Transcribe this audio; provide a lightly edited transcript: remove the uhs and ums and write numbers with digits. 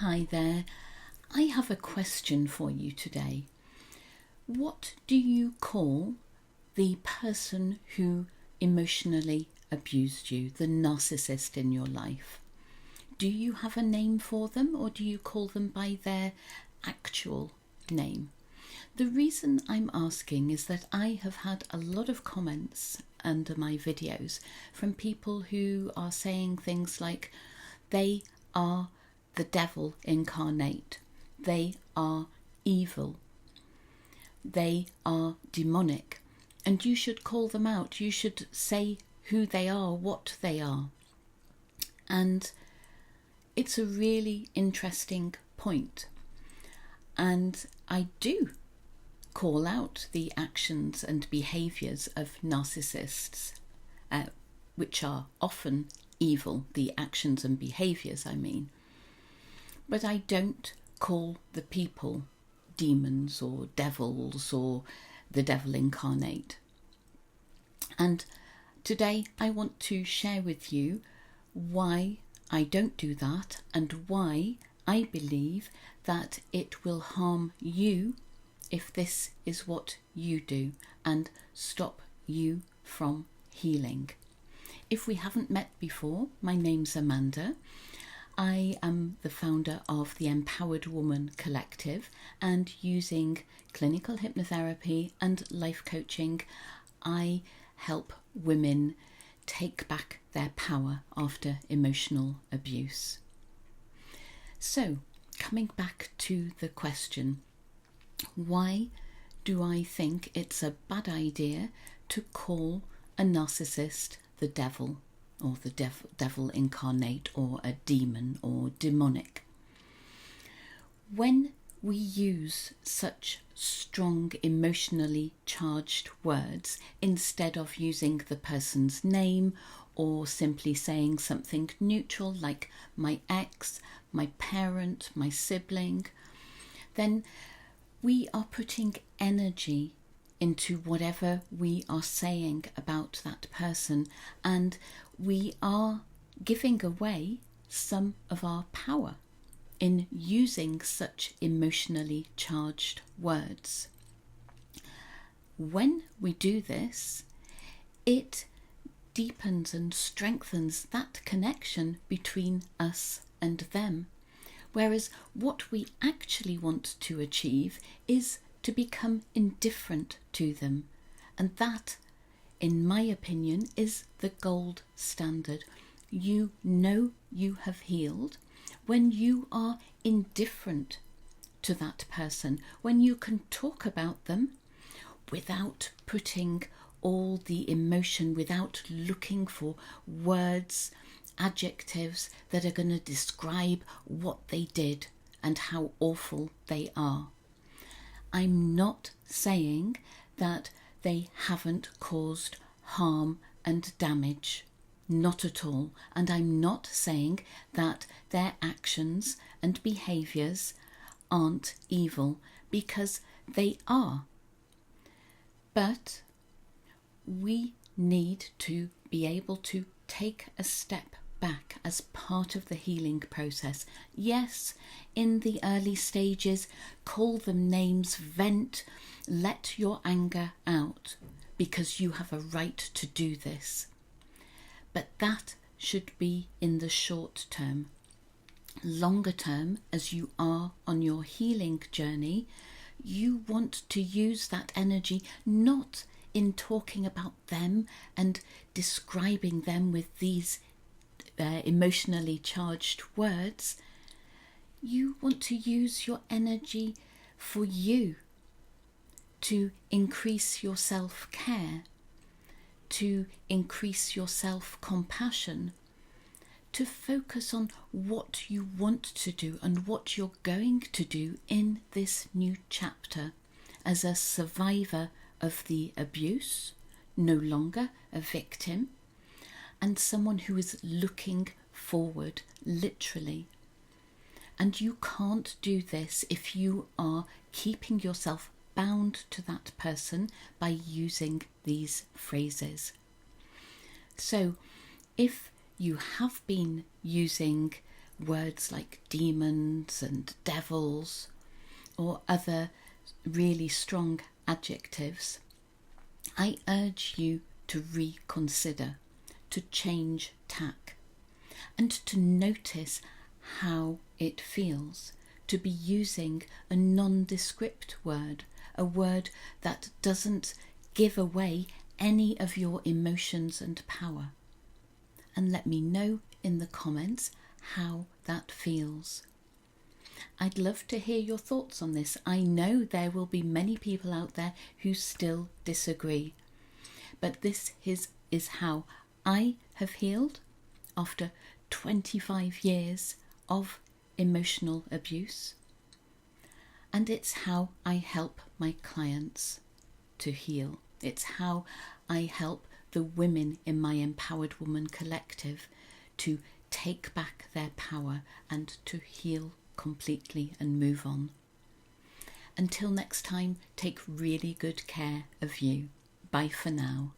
Hi there. I have a question for you today. What do you call the person who emotionally abused you, the narcissist in your life? Do you have a name for them, or do you call them by their actual name? The reason I'm asking is that I have had a lot of comments under my videos from people who are saying things like, they are the devil incarnate, they are evil, they are demonic, and you should call them out, you should say who they are, what they are. And it's a really interesting point, and I do call out the actions and behaviours of narcissists, which are often evil, the actions and behaviours I mean. But I don't call the people demons or devils or the devil incarnate. And today I want to share with you why I don't do that and why I believe that it will harm you if this is what you do and stop you from healing. If we haven't met before, my name's Amanda. I am the founder of the Empowered Woman Collective, and using clinical hypnotherapy and life coaching, I help women take back their power after emotional abuse. So, coming back to the question, why do I think it's a bad idea to call a narcissist the devil, or the devil incarnate, or a demon, or demonic? When we use such strong emotionally charged words instead of using the person's name, or simply saying something neutral like my ex, my parent, my sibling, then we are putting energy into whatever we are saying about that person, and we are giving away some of our power in using such emotionally charged words. When we do this, it deepens and strengthens that connection between us and them. Whereas what we actually want to achieve is to become indifferent to them. And that, in my opinion, is the gold standard. You know you have healed when you are indifferent to that person, when you can talk about them without putting all the emotion, without looking for words, adjectives that are going to describe what they did and how awful they are. I'm not saying that they haven't caused harm and damage, not at all. And I'm not saying that their actions and behaviours aren't evil, because they are. But we need to be able to take a step back as part of the healing process. Yes, in the early stages, call them names, vent, let your anger out, because you have a right to do this. But that should be in the short term. Longer term, as you are on your healing journey, you want to use that energy not in talking about them and describing them with these emotionally charged words. You want to use your energy for you, to increase your self-care, to increase your self-compassion, to focus on what you want to do and what you're going to do in this new chapter as a survivor of the abuse, no longer a victim, and someone who is looking forward, literally. And you can't do this if you are keeping yourself bound to that person by using these phrases. So if you have been using words like demons and devils or other really strong adjectives, I urge you to reconsider, to change tack, and to notice how it feels to be using a nondescript word, a word that doesn't give away any of your emotions and power. And let me know in the comments how that feels. I'd love to hear your thoughts on this. I know there will be many people out there who still disagree, but this is how I have healed after 25 years of emotional abuse, and it's how I help my clients to heal. It's how I help the women in my Empowered Woman Collective to take back their power and to heal completely and move on. Until next time, take really good care of you. Bye for now.